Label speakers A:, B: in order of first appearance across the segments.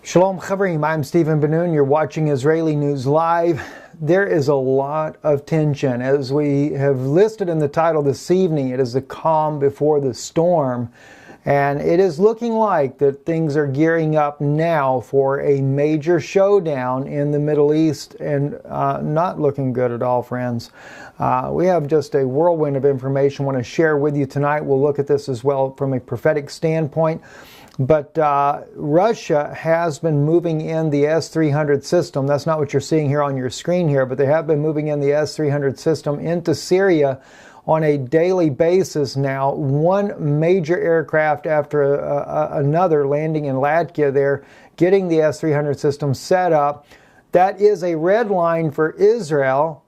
A: Shalom Chavrim, I'm Stephen Ben-Nun. You're watching Israeli News Live. There is a lot of tension. As we have listed in the title this evening, it is the calm before the storm. And it is looking like that things are gearing up now for a major showdown in the Middle East, and not looking good at all, friends. We have just a whirlwind of information I want to share with you tonight. We'll look at this as well from a prophetic standpoint. But Russia has been moving in the S-300 system. That's not what you're seeing here on your screen here, but they have been moving in the S-300 system into Syria on a daily basis now. One major aircraft after another landing in Latvia there, getting the S-300 system set up. That is a red line for Israel.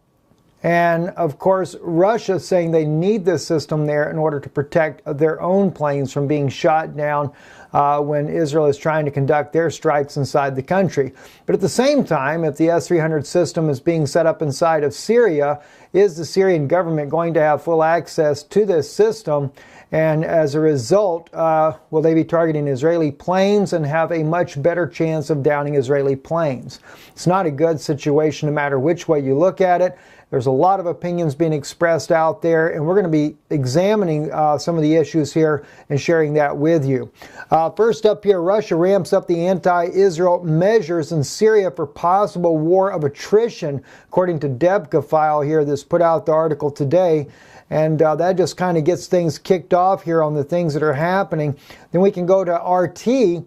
A: And, of course, Russia saying they need this system there in order to protect their own planes from being shot down when Israel is trying to conduct their strikes inside the country. But at the same time, if the S-300 system is being set up inside of Syria, is the Syrian government going to have full access to this system? And as a result, will they be targeting Israeli planes and have a much better chance of downing Israeli planes? It's not a good situation no matter which way you look at it. There's a lot of opinions being expressed out there, and we're going to be examining some of the issues here and sharing that with you. First up here, Russia ramps up the anti-Israel measures in Syria for possible war of attrition, according to Debka File here that's put out the article today. And that just kind of gets things kicked off here on the things that are happening. Then we can go to RT.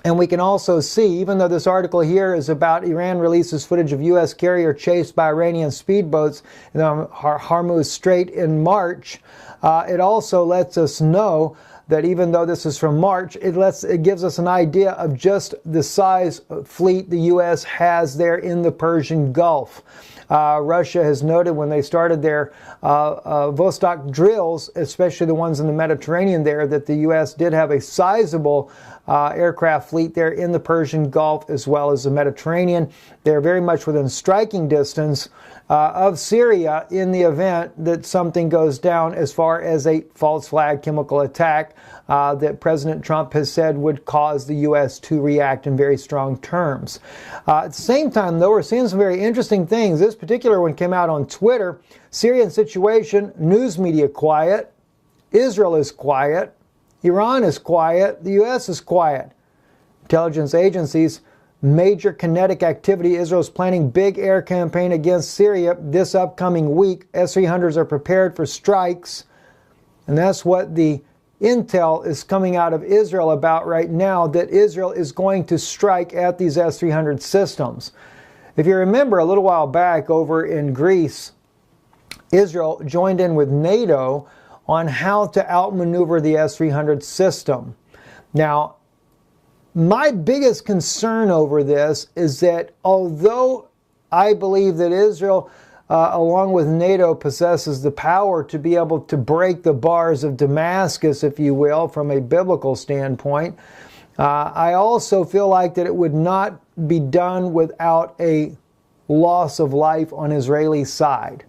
A: And we can also see, even though this article here is about Iran releases footage of U.S. carrier chased by Iranian speedboats in the Hormuz Strait in March, it also lets us know that even though this is from March, it gives us an idea of just the size of fleet the U.S. has there in the Persian Gulf. Russia has noted when they started their Vostok drills, especially the ones in the Mediterranean there, that the U.S. did have a sizable aircraft fleet there in the Persian Gulf as well as the Mediterranean. They're very much within striking distance of Syria in the event that something goes down as far as a false flag chemical attack that President Trump has said would cause the U.S. to react in very strong terms. At the same time, though, we're seeing some very interesting things. This particular one came out on Twitter. Syrian situation, news media quiet. Israel is quiet. Iran is quiet. The U.S. is quiet. Intelligence agencies, major kinetic activity. Israel's planning big air campaign against Syria this upcoming week. S-300s are prepared for strikes. And that's what the intel is coming out of Israel about right now, that Israel is going to strike at these S-300 systems. If you remember a little while back over in Greece, Israel joined in with NATO on how to outmaneuver the S-300 system. Now, my biggest concern over this is that although I believe that Israel, along with NATO, possesses the power to be able to break the bars of Damascus, if you will, from a biblical standpoint, I also feel like that it would not be done without a loss of life on Israeli side.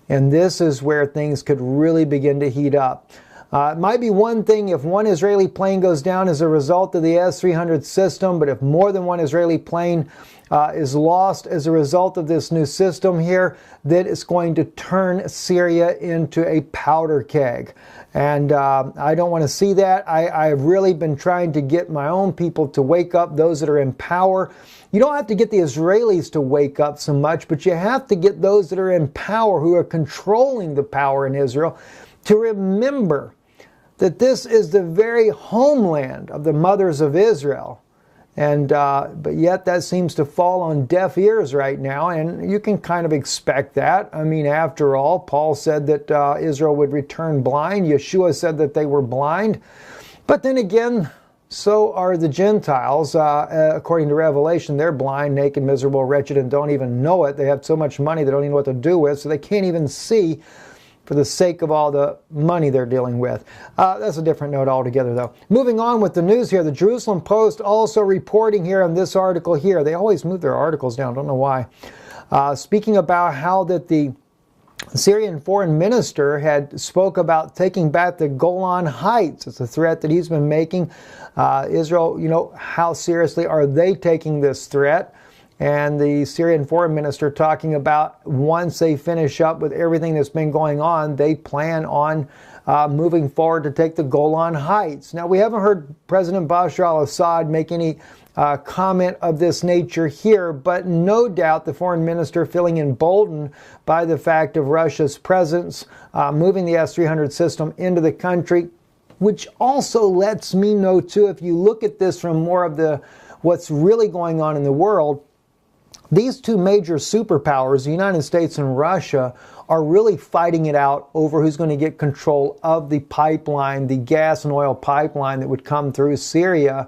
A: And this is where things could really begin to heat up. It might be one thing if one Israeli plane goes down as a result of the S-300 system, but if more than one Israeli plane is lost as a result of this new system here, that it's going to turn Syria into a powder keg. And I don't want to see that. I've really been trying to get my own people to wake up, those that are in power. You don't have to get the Israelis to wake up so much, but you have to get those that are in power, who are controlling the power in Israel, to remember that this is the very homeland of the mothers of Israel. And but yet that seems to fall on deaf ears right now, and you can kind of expect that. I mean, after all, Paul said that Israel would return blind. Yeshua said that they were blind. But then again, so are the Gentiles. According to Revelation, they're blind, naked, miserable, wretched, and don't even know it. They have so much money they don't even know what to do with, so they can't even see for the sake of all the money they're dealing with. That's a different note altogether, though. Moving on with the news here, the Jerusalem Post also reporting here in this article here. They always move their articles down, don't know why. Speaking about how that the The Syrian foreign minister had spoke about taking back the Golan Heights. It's a threat that he's been making. Israel, how seriously are they taking this threat? And the Syrian foreign minister talking about once they finish up with everything that's been going on, they plan on moving forward to take the Golan Heights. Now, we haven't heard President Bashar al-Assad make any comment of this nature here, but no doubt the foreign minister feeling emboldened by the fact of Russia's presence, moving the S-300 system into the country, which also lets me know, too, if you look at this from more of what's really going on in the world, these two major superpowers, the United States and Russia, are really fighting it out over who's going to get control of the pipeline, the gas and oil pipeline that would come through Syria.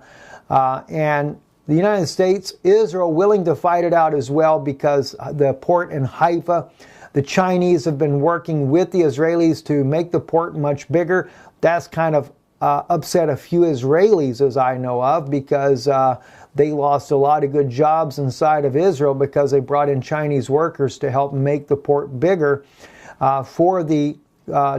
A: And the United States, Israel, willing to fight it out as well because the port in Haifa, the Chinese have been working with the Israelis to make the port much bigger. That's kind of upset a few Israelis, as I know of, because they lost a lot of good jobs inside of Israel because they brought in Chinese workers to help make the port bigger for the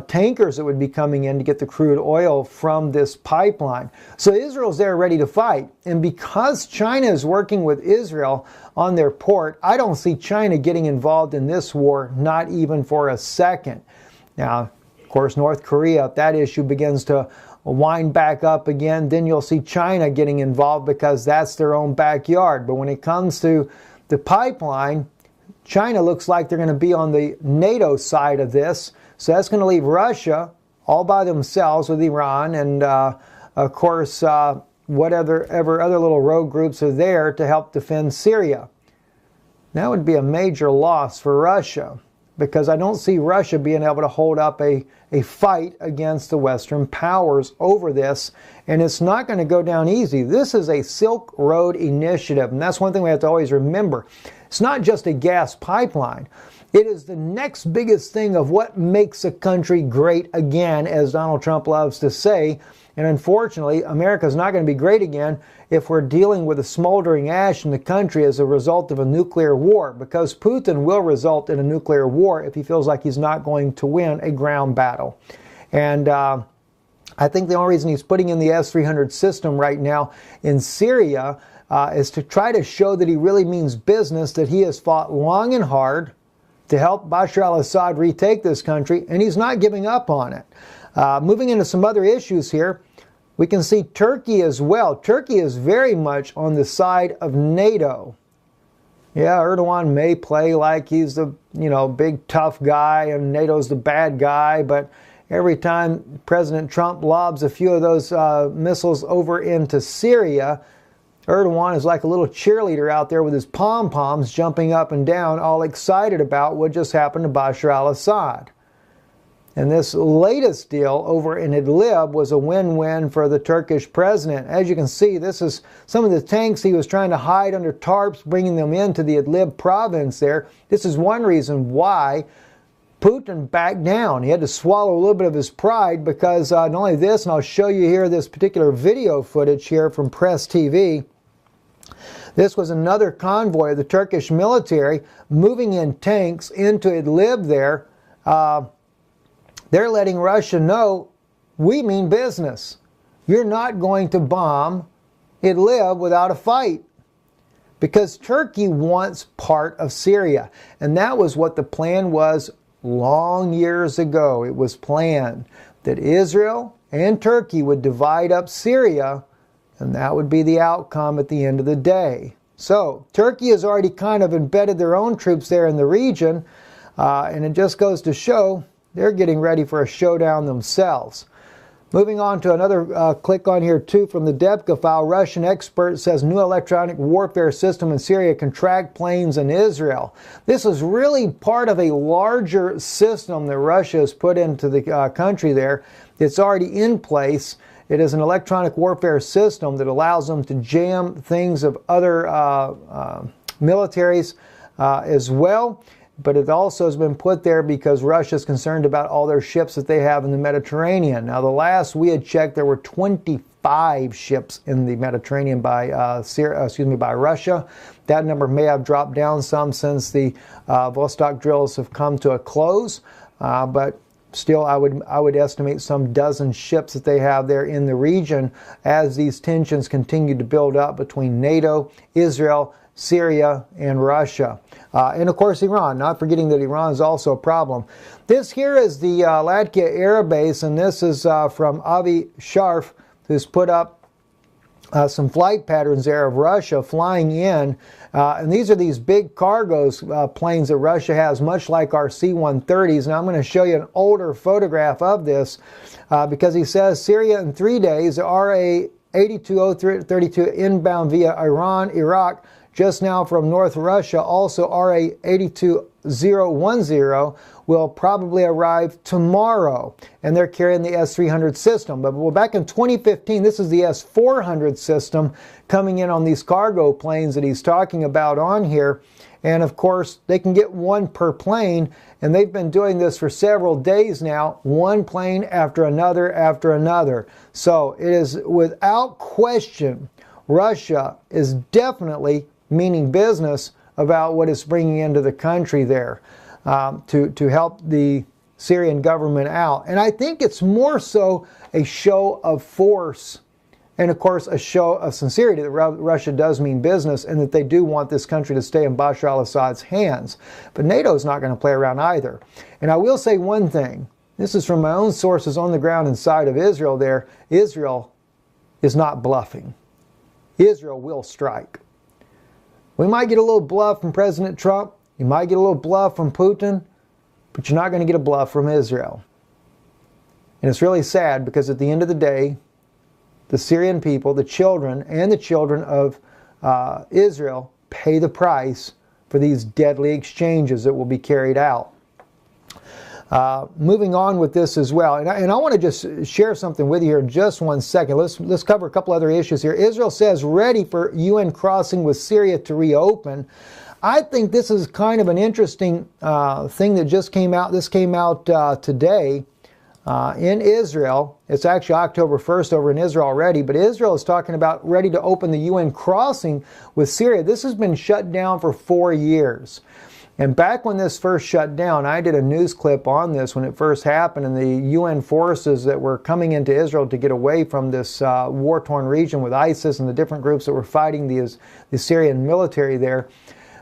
A: tankers that would be coming in to get the crude oil from this pipeline. So Israel's there ready to fight. And because China is working with Israel on their port, I don't see China getting involved in this war, not even for a second. Now, of course, North Korea, if that issue begins to wind back up again, then you'll see China getting involved because that's their own backyard. But when it comes to the pipeline, China looks like they're going to be on the NATO side of this. So that's going to leave Russia all by themselves with Iran and, of course, whatever other little rogue groups are there to help defend Syria. That would be a major loss for Russia, because I don't see Russia being able to hold up a fight against the Western powers over this, and it's not going to go down easy. This is a Silk Road initiative, and that's one thing we have to always remember. It's not just a gas pipeline. It is the next biggest thing of what makes a country great again, as Donald Trump loves to say. And unfortunately, America is not going to be great again if we're dealing with a smoldering ash in the country as a result of a nuclear war, because Putin will result in a nuclear war if he feels like he's not going to win a ground battle. And I think the only reason he's putting in the S-300 system right now in Syria is to try to show that he really means business, that he has fought long and hard to help Bashar al-Assad retake this country, and he's not giving up on it. Moving into some other issues here, we can see Turkey as well. Turkey is very much on the side of NATO. Yeah, Erdogan may play like he's the, big tough guy and NATO's the bad guy, but every time President Trump lobs a few of those missiles over into Syria, Erdogan is like a little cheerleader out there with his pom-poms jumping up and down, all excited about what just happened to Bashar al-Assad. And this latest deal over in Idlib was a win-win for the Turkish president. As you can see, this is some of the tanks he was trying to hide under tarps, bringing them into the Idlib province there. This is one reason why Putin backed down. He had to swallow a little bit of his pride because not only this, and I'll show you here this particular video footage here from Press TV. This was another convoy of the Turkish military moving in tanks into Idlib there. They're letting Russia know, we mean business. You're not going to bomb Idlib without a fight. Because Turkey wants part of Syria. And that was what the plan was long years ago. It was planned that Israel and Turkey would divide up Syria, and that would be the outcome at the end of the day. So Turkey has already kind of embedded their own troops there in the region, and it just goes to show they're getting ready for a showdown themselves. Moving on to another click on here too from the Debka file. Russian expert says new electronic warfare system in Syria can track planes in Israel. This is really part of a larger system that Russia has put into the country there. It's already in place. It is an electronic warfare system that allows them to jam things of other militaries as well. But it also has been put there because Russia is concerned about all their ships that they have in the Mediterranean. Now, the last we had checked, there were 25 5 ships in the Mediterranean by by Russia. That number may have dropped down some since the Vostok drills have come to a close, but still I would estimate some dozen ships that they have there in the region as these tensions continue to build up between NATO, Israel, Syria, and Russia. And of course Iran, not forgetting that Iran is also a problem. This here is the Latakia Air Base, and this is from Avi Sharf, who's put up some flight patterns there of Russia flying in. And these are these big cargoes planes that Russia has, much like our C-130s. And I'm going to show you an older photograph of this because he says Syria in 3 days, RA-82032 inbound via Iran, Iraq, just now from North Russia, also RA-82010 will probably arrive tomorrow. And they're carrying the S-300 system. But back in 2015, this is the S-400 system coming in on these cargo planes that he's talking about on here. And of course, they can get one per plane. And they've been doing this for several days now, one plane after another after another. So it is without question, Russia is definitely meaning business about what it's bringing into the country there to help the Syrian government out. And I think it's more so a show of force and, of course, a show of sincerity that Russia does mean business and that they do want this country to stay in Bashar al-Assad's hands. But NATO is not going to play around either. And I will say one thing. This is from my own sources on the ground inside of Israel there. Israel is not bluffing. Israel will strike. We might get a little bluff from President Trump. You might get a little bluff from Putin. But you're not going to get a bluff from Israel. And it's really sad because at the end of the day, the Syrian people, the children, and the children of Israel pay the price for these deadly exchanges that will be carried out. Moving on with this as well, and I want to just share something with you here in just 1 second. Let's cover a couple other issues here. Israel says ready for UN crossing with Syria to reopen. I think this is kind of an interesting thing that just came out. This came out today in Israel. It's actually October 1st over in Israel already, but Israel is talking about ready to open the UN crossing with Syria. This has been shut down for 4 years. And back when this first shut down, I did a news clip on this when it first happened, and the UN forces that were coming into Israel to get away from this war-torn region with ISIS and the different groups that were fighting the Syrian military there.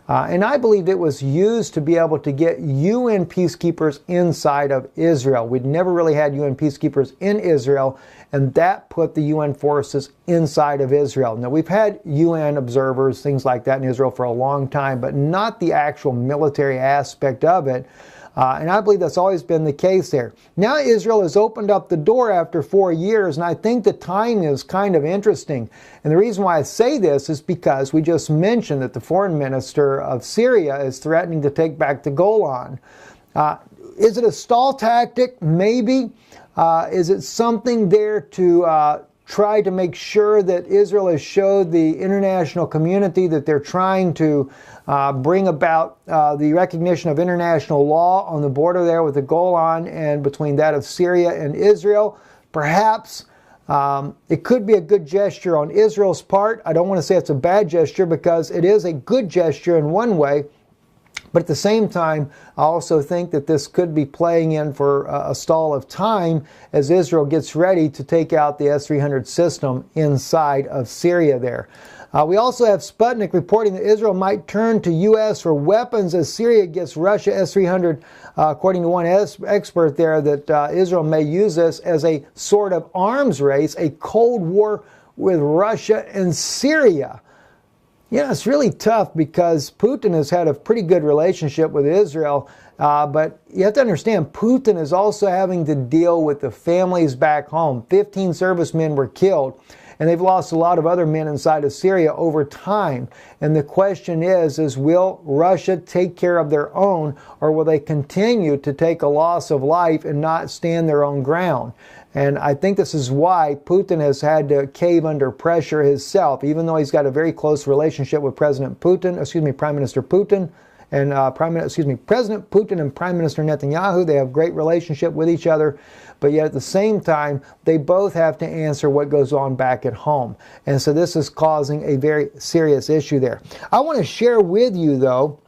A: And I believe it was used to be able to get UN peacekeepers inside of Israel. We'd never really had UN peacekeepers in Israel, and that put the UN forces inside of Israel. Now, we've had UN observers, things like that in Israel for a long time, but not the actual military aspect of it. And I believe that's always been the case there. Now Israel has opened up the door after 4 years, and I think the timing is kind of interesting. And the reason why I say this is because we just mentioned that the foreign minister of Syria is threatening to take back the Golan. Is it a stall tactic? Maybe. Is it something there to try to make sure that Israel has showed the international community that they're trying to bring about the recognition of international law on the border there with the Golan and between that of Syria and Israel? Perhaps it could be a good gesture on Israel's part. I don't want to say it's a bad gesture because it is a good gesture in one way. But at the same time, I also think that this could be playing in for a stall of time as Israel gets ready to take out the S-300 system inside of Syria there. We also have Sputnik reporting that Israel might turn to U.S. for weapons as Syria gets Russia S-300, according to one expert there, that Israel may use this as a sort of arms race, a Cold War with Russia and Syria. Yeah, it's really tough because Putin has had a pretty good relationship with Israel, but you have to understand Putin is also having to deal with the families back home. 15 servicemen were killed, and they've lost a lot of other men inside of Syria over time. And the question is will Russia take care of their own, or will they continue to take a loss of life and not stand their own ground? And I think this is why Putin has had to cave under pressure himself, even though he's got a very close relationship with Prime Minister Putin, and President Putin and Prime Minister Netanyahu, they have a great relationship with each other, but yet at the same time, they both have to answer what goes on back at home. And so this is causing a very serious issue there. I want to share with you, though,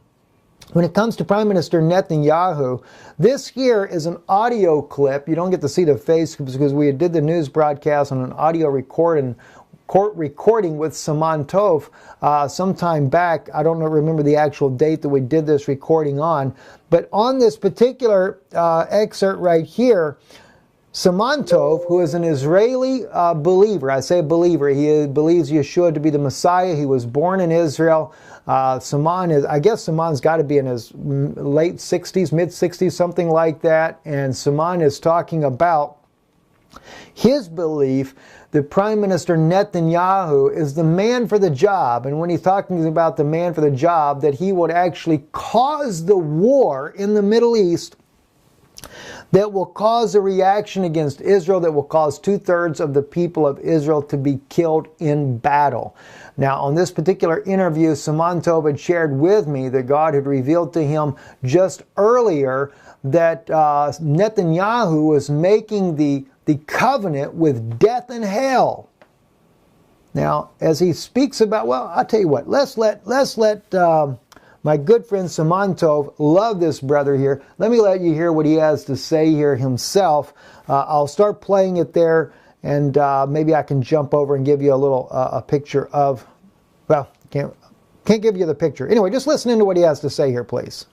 A: when it comes to Prime Minister Netanyahu, this here is an audio clip. You don't get to see the face because we did the news broadcast on an audio recording with Saman Tov sometime back. I don't remember the actual date that we did this recording on. But on this particular excerpt right here, Saman Tov, who is an Israeli believer, I say believer, he believes Yeshua to be the Messiah. He was born in Israel. I guess Saman's got to be in his late 60s, mid 60s, something like that. And Saman is talking about his belief that Prime Minister Netanyahu is the man for the job. And when he's talking about the man for the job, that he would actually cause the war in the Middle East that will cause a reaction against Israel, that will cause 2/3 of the people of Israel to be killed in battle. Now, on this particular interview, Saman Tov had shared with me that God had revealed to him just earlier that Netanyahu was making the covenant with death and hell. Now, as he speaks about, well, I'll tell you what, let's let my good friend Saman Tov, love this brother here. Let me let you hear what he has to say here himself. I'll start playing it there, and maybe I can jump over and give you a little a picture of, well, can't give you the picture. Anyway, just listen into what he has to say here, please.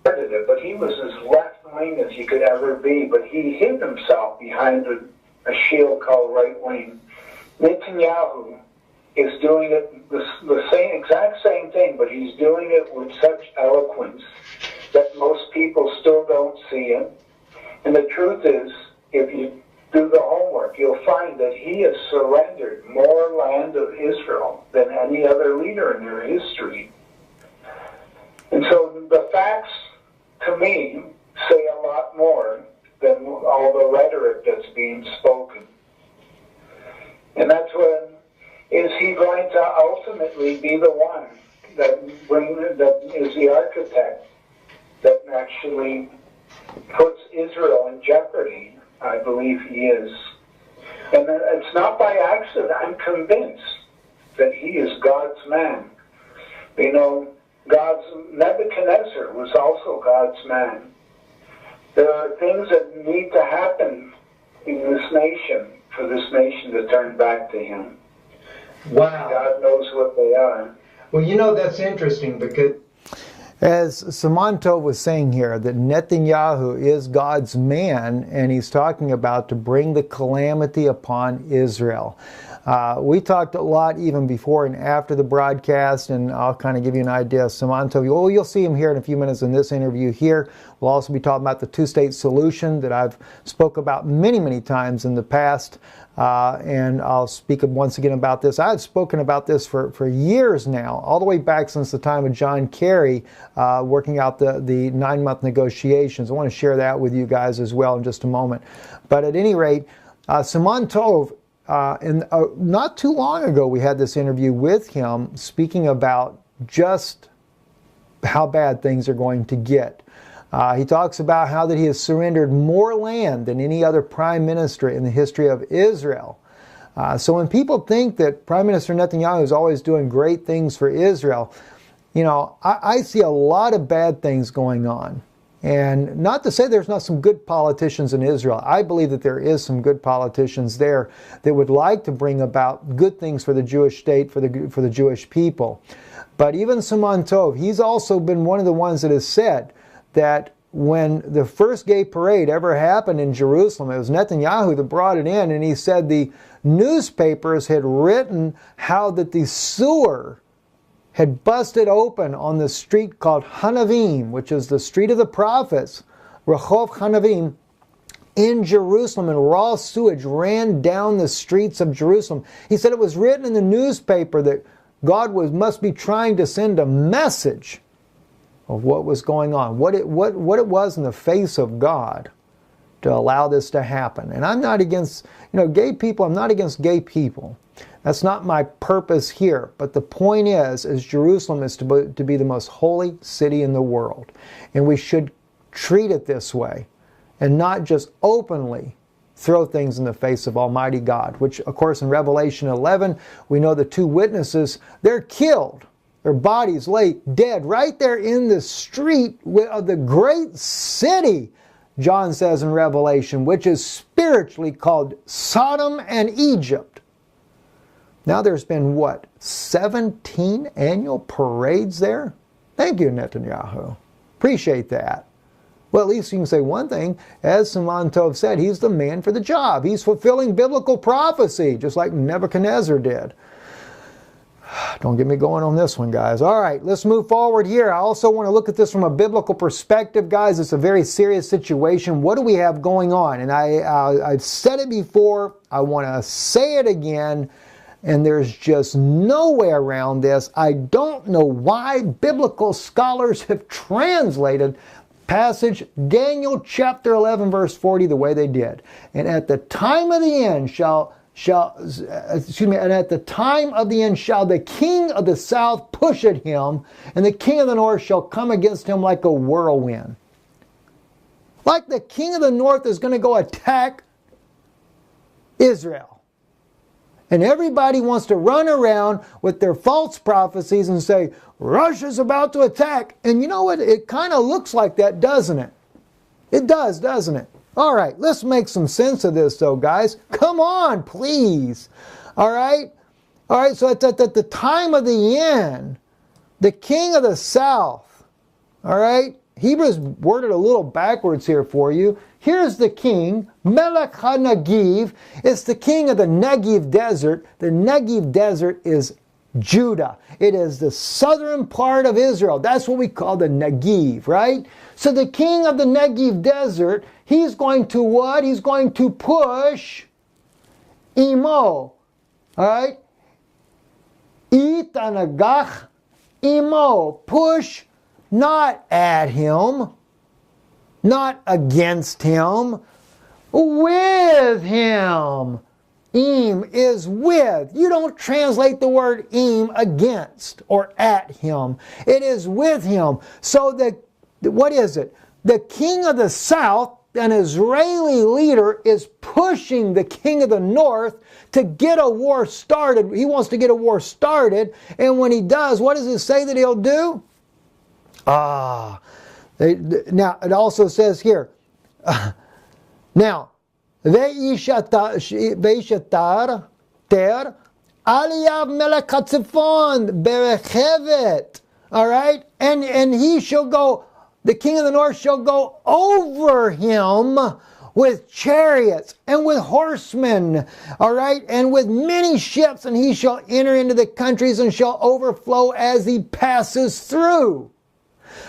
B: But he was as left-wing as he could ever be, but he hid himself behind a shield called right-wing. Netanyahu is doing it the exact same thing, but he's doing it with such eloquence that most people still don't see it. And the truth is, if you do the homework, you'll find that he has surrendered more land of Israel than any other leader in their history. And so the facts, to me, say a lot more than all the rhetoric that's being spoken. And that's when, is he going to ultimately be the one that is the architect that actually puts Israel in jeopardy? I believe he is. And it's not by accident. I'm convinced that he is God's man. You know, Nebuchadnezzar was also God's man. There are things that need to happen in this nation for this nation to turn back to him.
A: Wow.
B: God knows what they are.
A: Well, you know, that's interesting because, as Saman Tov was saying here, that Netanyahu is God's man, and he's talking about to bring the calamity upon Israel. We talked a lot even before and after the broadcast, and I'll kind of give you an idea of Saman Tov. Well, you'll see him here in a few minutes in this interview here. We'll also be talking about the two-state solution that I've spoke about many, many times in the past. And I'll speak once again about this. I've spoken about this for years now, all the way back since the time of John Kerry working out the 9-month negotiations. I want to share that with you guys as well in just a moment. But at any rate, Saman Tov, not too long ago we had this interview with him speaking about just how bad things are going to get. He talks about how that he has surrendered more land than any other prime minister in the history of Israel. So when people think that Prime Minister Netanyahu is always doing great things for Israel, you know, I see a lot of bad things going on. And not to say there's not some good politicians in Israel. I believe that there is some good politicians there that would like to bring about good things for the Jewish state, for the Jewish people. But even Saman Tov, he's also been one of the ones that has said that when the first gay parade ever happened in Jerusalem, it was Netanyahu that brought it in, and he said the newspapers had written how that the sewer had busted open on the street called Hanavim, which is the street of the prophets, Rehov Hanavim, in Jerusalem, and raw sewage ran down the streets of Jerusalem. He said it was written in the newspaper that God must be trying to send a message of what was going on, what it was in the face of God. to allow this to happen. And I'm not against, gay people. I'm not against gay people. That's not my purpose here. But the point is Jerusalem is to be the most holy city in the world. And we should treat it this way and not just openly throw things in the face of Almighty God, which, of course, in Revelation 11, we know the two witnesses, they're killed. Their bodies lay dead right there in the street of the great city, John says in Revelation, which is spiritually called Sodom and Egypt. Now there's been, 17 annual parades there? Thank you, Netanyahu. Appreciate that. Well, at least you can say one thing. As Simon Tov said, he's the man for the job. He's fulfilling biblical prophecy, just like Nebuchadnezzar did. Don't get me going on this one, guys. All right, let's move forward here. I also want to look at this from a biblical perspective, guys. It's a very serious situation. What do we have going on? And I've said it before. I want to say it again. And there's just no way around this. I don't know why biblical scholars have translated passage, Daniel chapter 11, verse 40, the way they did. And at the time of the end shall the king of the south push at him, and the king of the north shall come against him like a whirlwind. Like the king of the north is going to go attack Israel. And everybody wants to run around with their false prophecies and say, Russia's about to attack. And you know what? It kind of looks like that, doesn't it? It does, doesn't it? All right, let's make some sense of this, though, guys. Come on, please. All right? All right, so at the time of the end, the king of the south, all right? Hebrews worded a little backwards here for you. Here's the king, Melech HaNagiv. It's the king of the Negev desert. The Negev desert is Judah. It is the southern part of Israel. That's what we call the Negev, right? So the king of the Negev desert, he's going to what? He's going to push Imo. All right? Itanagach Imo. Push not at him, not against him, with him. Im is with. You don't translate the word im against or at him. It is with him. So what is it? The king of the south, an Israeli leader, is pushing the king of the north to get a war started. He wants to get a war started. And when he does, what does it say that he'll do? Now, it also says here, now, Veishatar ter aliyav melech hatzifon berechevet. All right? And he shall go, the king of the north shall go over him with chariots and with horsemen, all right, and with many ships, and he shall enter into the countries and shall overflow as he passes through.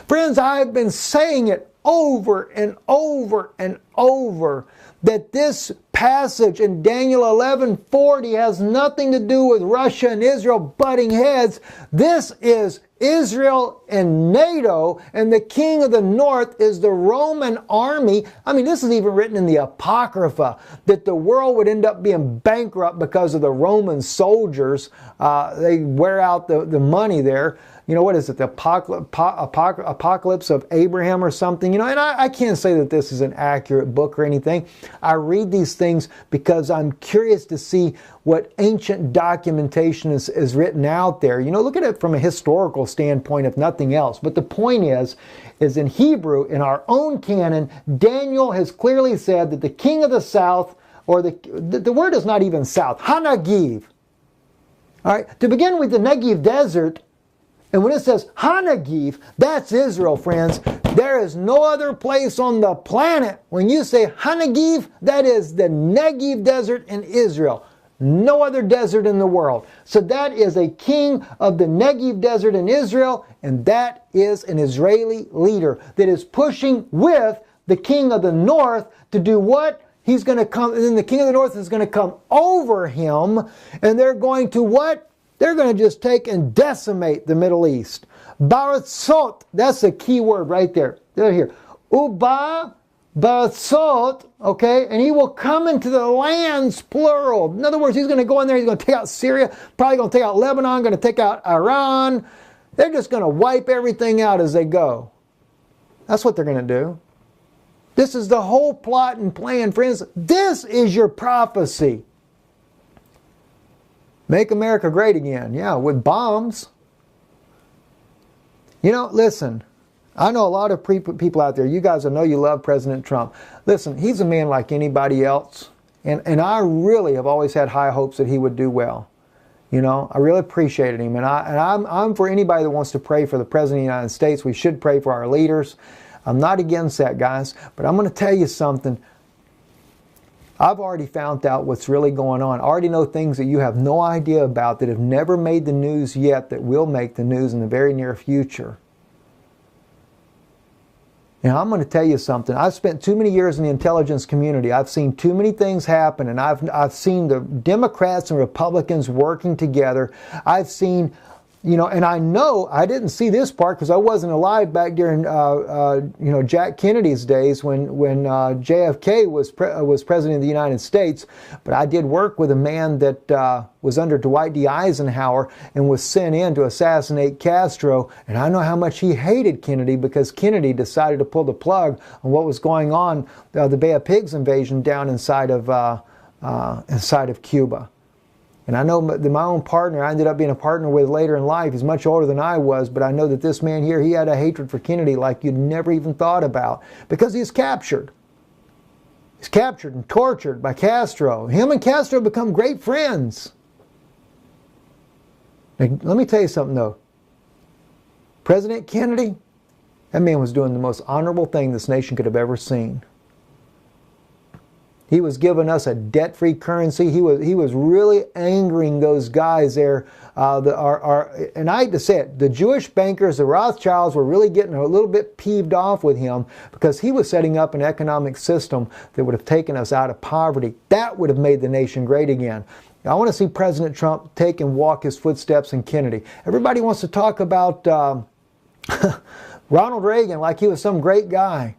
A: Friends, I've been saying it over and over and over that this passage in Daniel 11:40 has nothing to do with Russia and Israel butting heads. This is Israel and NATO, and the king of the north is the Roman army. I mean, this is even written in the Apocrypha, that the world would end up being bankrupt because of the Roman soldiers. They wear out the money there. You know, what is it, the Apocalypse of Abraham or something? You know, and I can't say that this is an accurate book or anything. I read these things because I'm curious to see what ancient documentation is written out there. You know, look at it from a historical standpoint, if nothing else. But the point is in Hebrew, in our own canon, Daniel has clearly said that the king of the south, or the word is not even south, Hanagiv. All right, to begin with, the Negev desert. And when it says Hanagiv, that's Israel, friends. There is no other place on the planet. When you say Hanagiv, that is the Negev desert in Israel. No other desert in the world. So that is a king of the Negev desert in Israel, and that is an Israeli leader that is pushing with the king of the north to do what? He's going to come, and then the king of the north is going to come over him, and they're going to what? They're going to just take and decimate the Middle East. Baratzot, that's the key word right there. They're here. Uba basot, okay, and he will come into the lands, plural. In other words, he's going to go in there, he's going to take out Syria, probably going to take out Lebanon, going to take out Iran. They're just going to wipe everything out as they go. That's what they're going to do. This is the whole plot and plan, friends. This is your prophecy. Make America great again. Yeah, with bombs. You know, listen, I know a lot of people out there, you guys, I know you love President Trump. Listen, he's a man like anybody else. And I really have always had high hopes that he would do well. You know, I really appreciated him. And I'm for anybody that wants to pray for the President of the United States. We should pray for our leaders. I'm not against that, guys. But I'm going to tell you something. I've already found out what's really going on. I already know things that you have no idea about that have never made the news yet that will make the news in the very near future. Now, I'm going to tell you something. I've spent too many years in the intelligence community. I've seen too many things happen, and I've seen the Democrats and Republicans working together. I've seen, you know, and I know I didn't see this part because I wasn't alive back during, Jack Kennedy's days when JFK was president of the United States. But I did work with a man that was under Dwight D. Eisenhower and was sent in to assassinate Castro. And I know how much he hated Kennedy because Kennedy decided to pull the plug on what was going on, the Bay of Pigs invasion down inside of Cuba. And I know that my own partner, I ended up being a partner with later in life. He's much older than I was, but I know that this man here, he had a hatred for Kennedy like you'd never even thought about because he's captured. He's captured and tortured by Castro. Him and Castro become great friends. Now, let me tell you something though. President Kennedy, that man was doing the most honorable thing this nation could have ever seen. He was giving us a debt-free currency. He was really angering those guys there. And I hate to say it, the Jewish bankers, the Rothschilds, were really getting a little bit peeved off with him because he was setting up an economic system that would have taken us out of poverty. That would have made the nation great again. I want to see President Trump take and walk his footsteps in Kennedy. Everybody wants to talk about Ronald Reagan like he was some great guy.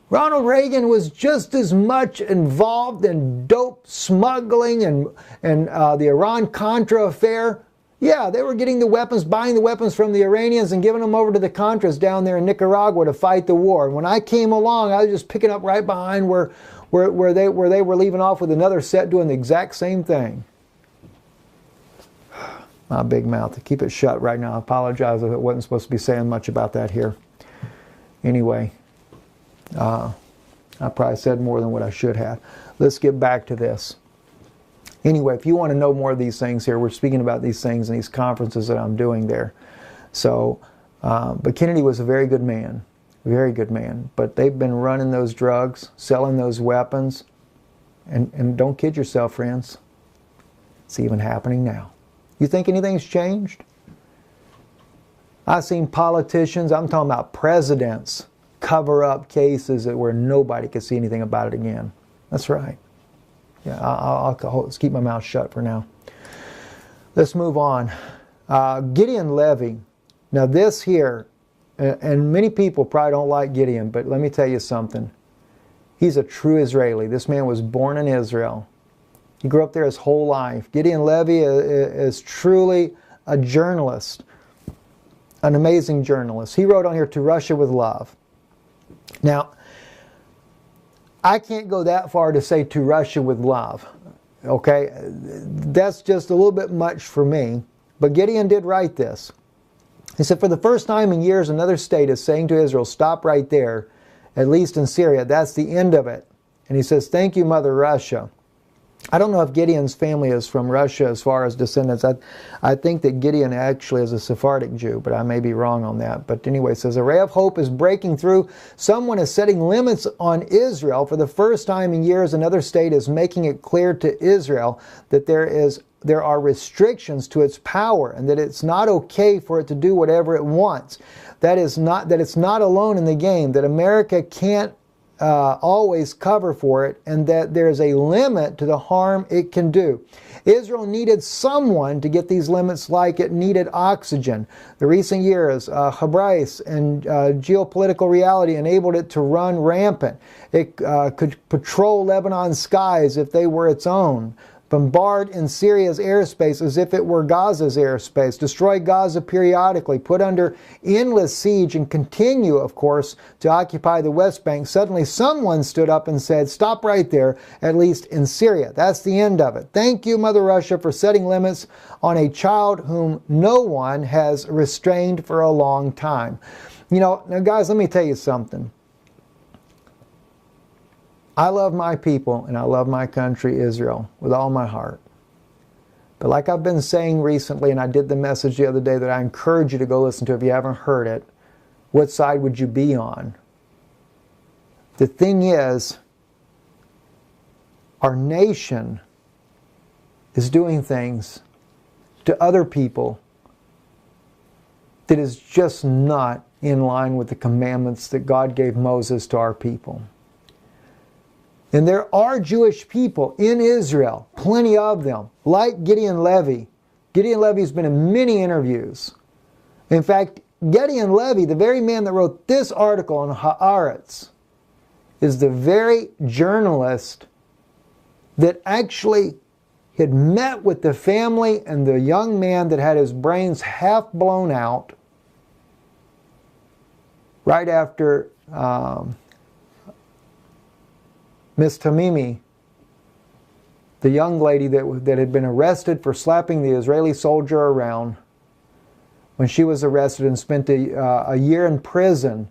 A: Ronald Reagan was just as much involved in dope smuggling and the Iran-Contra affair. Yeah, they were getting the weapons, buying the weapons from the Iranians and giving them over to the Contras down there in Nicaragua to fight the war. And when I came along, I was just picking up right behind where they were leaving off with another set doing the exact same thing. My big mouth. Keep it shut right now. I apologize if it wasn't supposed to be saying much about that here. Anyway. I probably said more than what I should have. Let's get back to this. Anyway, if you want to know more of these things here, we're speaking about these things in these conferences that I'm doing there. So, but Kennedy was a very good man. Very good man. But they've been running those drugs, selling those weapons. And don't kid yourself, friends. It's even happening now. You think anything's changed? I've seen politicians, I'm talking about presidents, cover up cases where nobody could see anything about it again. That's right. Yeah, I'll keep my mouth shut for now. Let's move on. Gideon Levy. Now this here, and many people probably don't like Gideon, but let me tell you something. He's a true Israeli. This man was born in Israel. He grew up there his whole life. Gideon Levy is truly a journalist, an amazing journalist. He wrote on here, "To Russia with Love." Now, I can't go that far to say "to Russia with love," okay? That's just a little bit much for me. But Gideon did write this. He said, "For the first time in years, another state is saying to Israel, stop right there, at least in Syria. That's the end of it." And he says, "Thank you, Mother Russia." I don't know if Gideon's family is from Russia as far as descendants. I think that Gideon actually is a Sephardic Jew, but I may be wrong on that. But anyway, it says, "A ray of hope is breaking through. Someone is setting limits on Israel. For the first time in years, another state is making it clear to Israel that there are restrictions to its power and that it's not okay for it to do whatever it wants. That it's not alone in the game, that America can't always cover for it, and that there's a limit to the harm it can do. Israel needed someone to get these limits like it needed oxygen. The recent years, Hybris and geopolitical reality enabled it to run rampant. It could patrol Lebanon's skies if they were its own, bombard in Syria's airspace as if it were Gaza's airspace, destroy Gaza periodically, put under endless siege, and continue, of course, to occupy the West Bank. Suddenly someone stood up and said, stop right there, at least in Syria. That's the end of it. Thank you, Mother Russia, for setting limits on a child whom no one has restrained for a long time. You know, now guys, let me tell you something. I love my people and I love my country, Israel, with all my heart. But like I've been saying recently, and I did the message the other day that I encourage you to go listen to if you haven't heard it, what side would you be on? The thing is, our nation is doing things to other people that is just not in line with the commandments that God gave Moses to our people. And there are Jewish people in Israel, plenty of them, like Gideon Levy. Gideon Levy's been in many interviews. In fact, Gideon Levy, the very man that wrote this article on Haaretz, is the very journalist that actually had met with the family and the young man that had his brains half blown out right after Miss Tamimi, the young lady that had been arrested for slapping the Israeli soldier around, when she was arrested and spent a year in prison.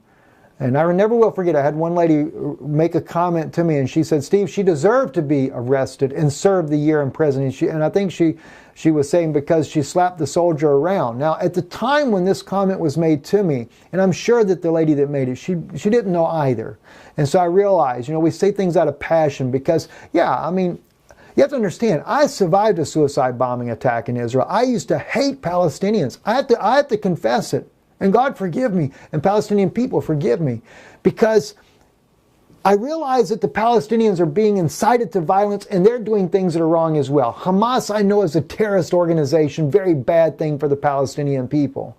A: And I never will forget, I had one lady make a comment to me and she said, Steve, she deserved to be arrested and serve the year in prison. And I think she was saying because she slapped the soldier around. Now, at the time when this comment was made to me, and I'm sure that the lady that made it, she didn't know either. And so I realized, you know, we say things out of passion because, yeah, I mean, you have to understand, I survived a suicide bombing attack in Israel. I used to hate Palestinians. I have to confess it. And God forgive me, and Palestinian people forgive me, because I realize that the Palestinians are being incited to violence and they're doing things that are wrong as well. Hamas, I know, is a terrorist organization, very bad thing for the Palestinian people.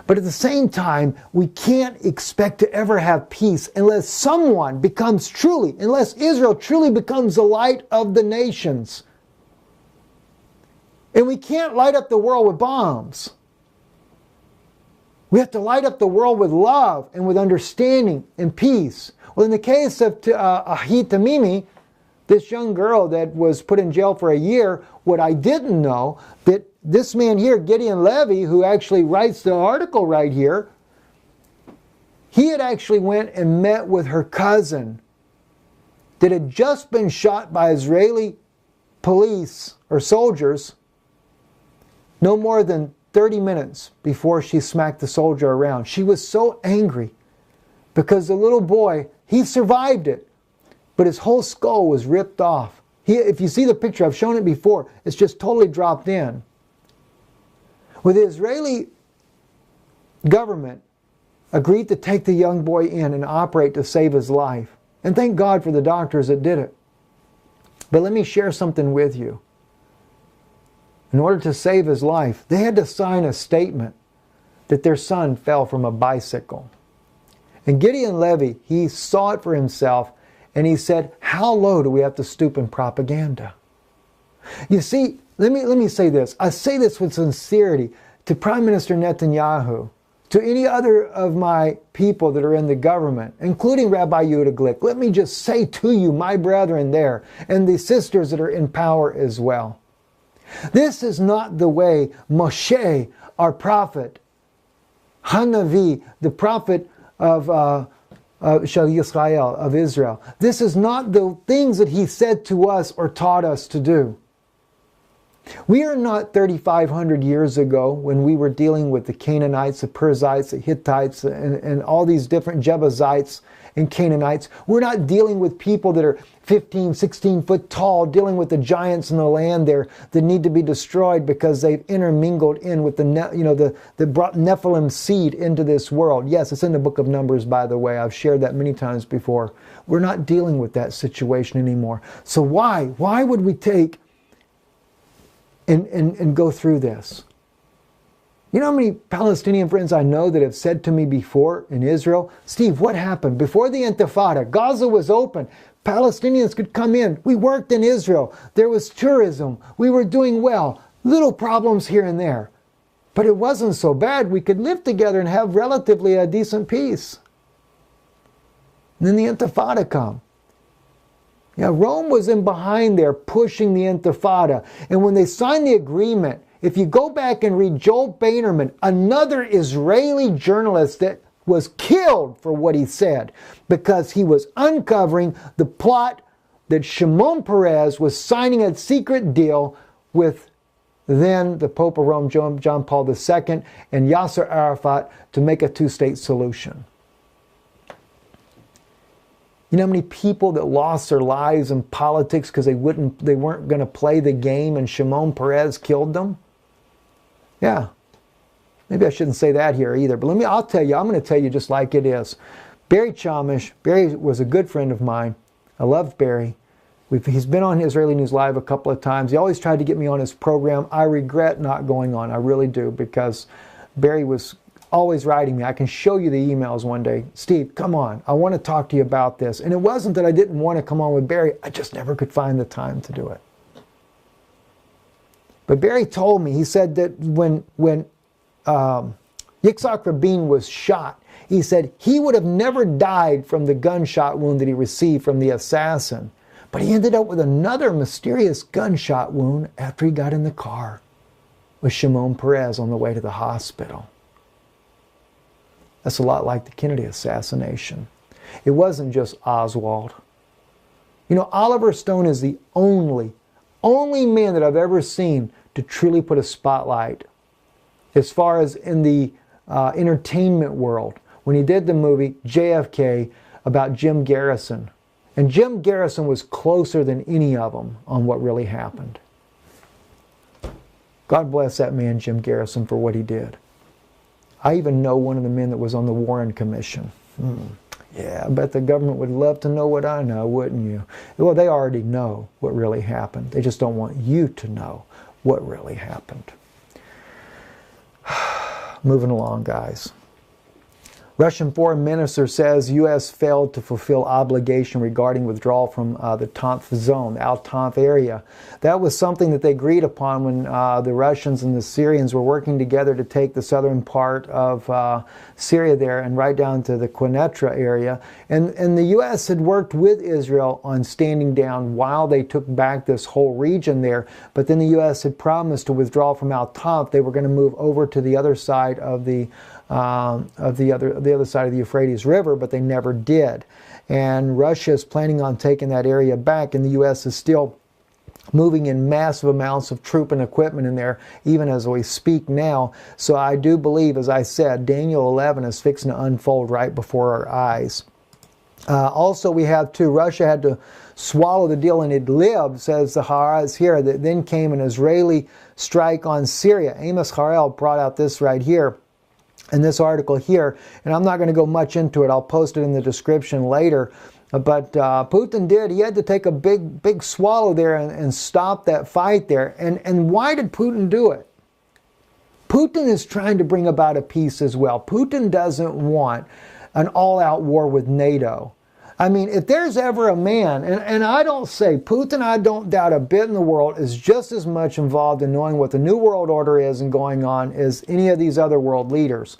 A: But at the same time, we can't expect to ever have peace unless someone becomes unless Israel truly becomes the light of the nations. And we can't light up the world with bombs. We have to light up the world with love and with understanding and peace. Well, in the case of Ahit Tamimi, this young girl that was put in jail for a year, what I didn't know, that this man here, Gideon Levy, who actually writes the article right here, he had actually went and met with her cousin that had just been shot by Israeli police or soldiers no more than 30 minutes before she smacked the soldier around. She was so angry because the little boy, he survived it, but his whole skull was ripped off. If you see the picture, I've shown it before, it's just totally dropped in. Well, the Israeli government agreed to take the young boy in and operate to save his life. And thank God for the doctors that did it. But let me share something with you. In order to save his life, they had to sign a statement that their son fell from a bicycle. And Gideon Levy, he saw it for himself, and he said, how low do we have to stoop in propaganda? You see, let me say this. I say this with sincerity to Prime Minister Netanyahu, to any other of my people that are in the government, including Rabbi Yehuda Glick. Let me just say to you, my brethren there, and the sisters that are in power as well. This is not the way Moshe, our prophet, Hanavi, the prophet of Shel Yisrael, of Israel. This is not the things that he said to us or taught us to do. We are not 3,500 years ago when we were dealing with the Canaanites, the Perizzites, the Hittites, and all these different Jebusites and Canaanites. We're not dealing with people that are 15, 16 foot tall, dealing with the giants in the land there that need to be destroyed because they've intermingled in with the brought Nephilim seed into this world. Yes, it's in the book of Numbers, by the way. I've shared that many times before. We're not dealing with that situation anymore. So why? Why would we take and go through this? You know how many Palestinian friends I know that have said to me before in Israel, Steve, what happened? Before the Intifada, Gaza was open. Palestinians could come in. We worked in Israel. There was tourism. We were doing well. Little problems here and there. But it wasn't so bad. We could live together and have relatively a decent peace. And then the Intifada come. Yeah, Rome was in behind there pushing the Intifada. And when they signed the agreement, if you go back and read Joel Beinerman, another Israeli journalist that was killed for what he said because he was uncovering the plot that Shimon Peres was signing a secret deal with then the Pope of Rome, John Paul II, and Yasser Arafat to make a two-state solution. You know how many people that lost their lives in politics because they weren't going to play the game and Shimon Peres killed them? Yeah. Maybe I shouldn't say that here either, but I'll tell you, I'm going to tell you just like it is. Barry Chamish, Barry was a good friend of mine. I loved Barry. He's been on Israeli News Live a couple of times. He always tried to get me on his program. I regret not going on. I really do, because Barry was always writing me. I can show you the emails one day. Steve, come on. I want to talk to you about this. And it wasn't that I didn't want to come on with Barry. I just never could find the time to do it. But Barry told me, he said that when Yitzhak Rabin was shot, he said he would have never died from the gunshot wound that he received from the assassin. But he ended up with another mysterious gunshot wound after he got in the car with Shimon Peres on the way to the hospital. That's a lot like the Kennedy assassination. It wasn't just Oswald. You know, Oliver Stone is the only man that I've ever seen to truly put a spotlight as far as in the entertainment world. When he did the movie JFK about Jim Garrison. And Jim Garrison was closer than any of them on what really happened. God bless that man, Jim Garrison, for what he did. I even know one of the men that was on the Warren Commission. Yeah, I bet the government would love to know what I know, wouldn't you? Well, they already know what really happened. They just don't want you to know what really happened. Moving along, guys. Russian foreign minister says U.S. failed to fulfill obligation regarding withdrawal from the Tanf zone, the Al-Tanf area. That was something that they agreed upon when the Russians and the Syrians were working together to take the southern part of Syria there and right down to the Quneitra area. And the U.S. had worked with Israel on standing down while they took back this whole region there. But then the U.S. had promised to withdraw from Al-Tanf. They were going to move over to the other side of the other side of the Euphrates River, but they never did. And Russia is planning on taking that area back, and the U.S. is still moving in massive amounts of troop and equipment in there, even as we speak now. So I do believe, as I said, Daniel 11 is fixing to unfold right before our eyes. Also, we have too, Russia had to swallow the deal in Idlib, says the Haaretz here, that then came an Israeli strike on Syria. Amos Harel brought out this right here in this article here, and I'm not going to go much into it. I'll post it in the description later. But Putin did. He had to take a big swallow there and stop that fight there. And why did Putin do it? Putin is trying to bring about a peace as well. Putin doesn't want an all-out war with NATO. I mean, if there's ever a man, and I don't say Putin, I don't doubt a bit in the world, is just as much involved in knowing what the New World Order is and going on as any of these other world leaders.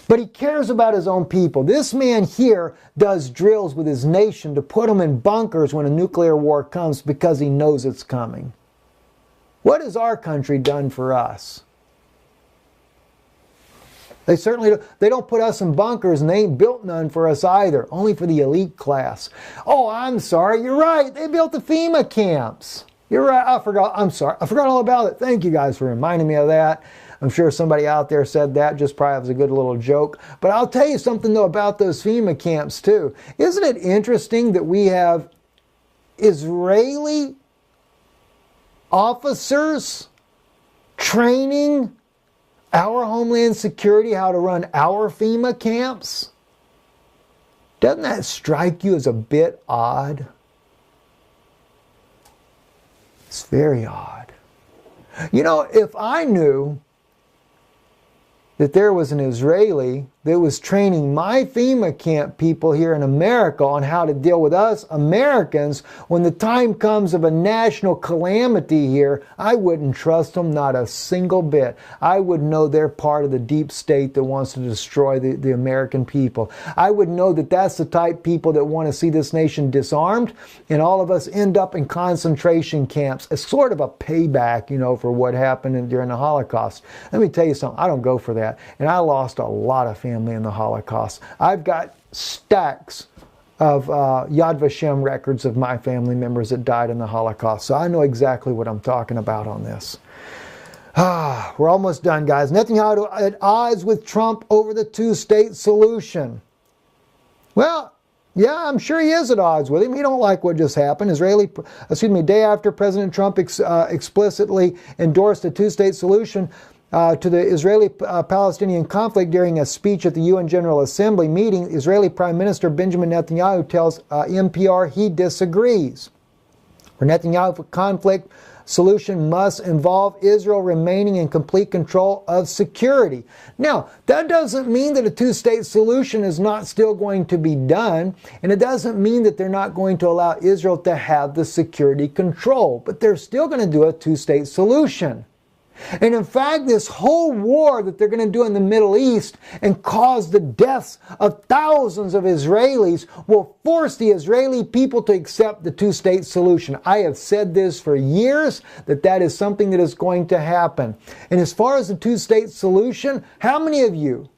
A: But he cares about his own people. This man here does drills with his nation to put them in bunkers when a nuclear war comes because he knows it's coming. What has our country done for us? They certainly don't put us in bunkers, and they ain't built none for us either, only for the elite class. Oh, I'm sorry, you're right. They built the FEMA camps. You're right. I forgot. I'm sorry. I forgot all about it. Thank you guys for reminding me of that. I'm sure somebody out there said that just probably as a good little joke. But I'll tell you something, though, about those FEMA camps, too. Isn't it interesting that we have Israeli officers training our Homeland Security how to run our FEMA camps? Doesn't that strike you as a bit odd? It's very odd. You know, if I knew that there was an Israeli that was training my FEMA camp people here in America on how to deal with us Americans when the time comes of a national calamity here, I wouldn't trust them not a single bit. I would know they're part of the deep state that wants to destroy the American people. I would know that that's the type of people that want to see this nation disarmed and all of us end up in concentration camps as sort of a payback, you know, for what happened during the Holocaust. Let me tell you something, I don't go for that. And I lost a lot of family in the Holocaust. I've got stacks of Yad Vashem records of my family members that died in the Holocaust. So I know exactly what I'm talking about on this. We're almost done, guys. Netanyahu at odds with Trump over the two-state solution. Well, yeah, I'm sure he is at odds with him. He don't like what just happened. Day after President Trump explicitly endorsed a two-state solution to the Israeli-Palestinian conflict during a speech at the UN General Assembly meeting, Israeli Prime Minister Benjamin Netanyahu tells NPR he disagrees. For Netanyahu, the conflict solution must involve Israel remaining in complete control of security. Now, that doesn't mean that a two-state solution is not still going to be done, and it doesn't mean that they're not going to allow Israel to have the security control, but they're still going to do a two-state solution. And in fact, this whole war that they're going to do in the Middle East and cause the deaths of thousands of Israelis will force the Israeli people to accept the two-state solution. I have said this for years, that is something that is going to happen. And as far as the two-state solution, how many of you,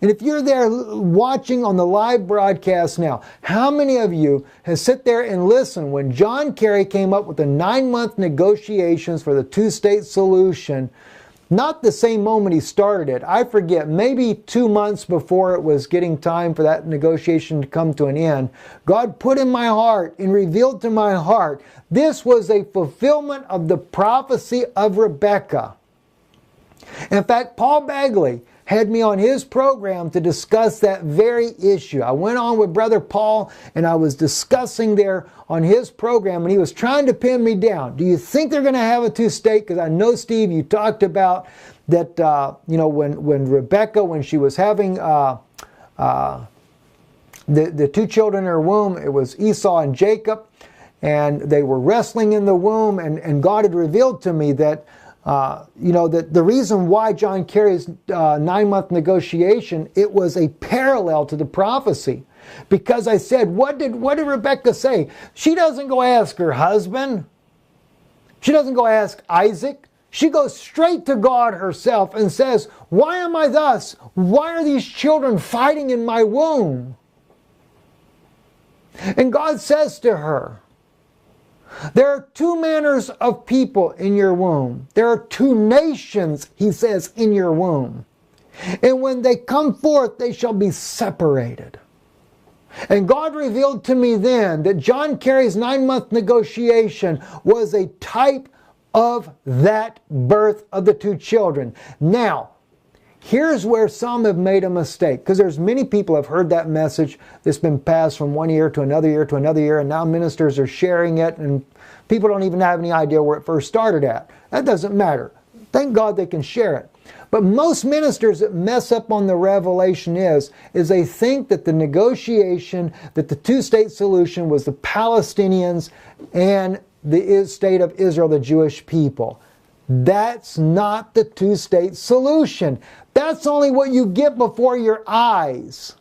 A: and if you're there watching on the live broadcast now, how many of you have sit there and listened when John Kerry came up with the 9-month negotiations for the two-state solution, not the same moment he started it, I forget, maybe 2 months before it was getting time for that negotiation to come to an end, God put in my heart and revealed to my heart, this was a fulfillment of the prophecy of Rebekah. In fact, Paul Bagley had me on his program to discuss that very issue. I went on with Brother Paul and I was discussing there on his program and he was trying to pin me down. Do you think they're going to have a two-state? Because I know, Steve, you talked about that, when Rebekah, when she was having the two children in her womb, it was Esau and Jacob, and they were wrestling in the womb, and God had revealed to me that that the reason why John Kerry's 9-month negotiation, it was a parallel to the prophecy. Because I said, what did Rebekah say? She doesn't go ask her husband. She doesn't go ask Isaac. She goes straight to God herself and says, why am I thus? Why are these children fighting in my womb? And God says to her, there are two manners of people in your womb. There are two nations, he says, in your womb. And when they come forth, they shall be separated. And God revealed to me then that John Kerry's 9-month negotiation was a type of that birth of the two children. Now, here's where some have made a mistake, because there's many people have heard that message that's been passed from one ear to another ear to another ear, and now ministers are sharing it, and people don't even have any idea where it first started at. That doesn't matter. Thank God they can share it. But most ministers that mess up on the revelation is they think that the negotiation, that the two-state solution was the Palestinians and the state of Israel, the Jewish people. That's not the two-state solution. That's only what you get before your eyes.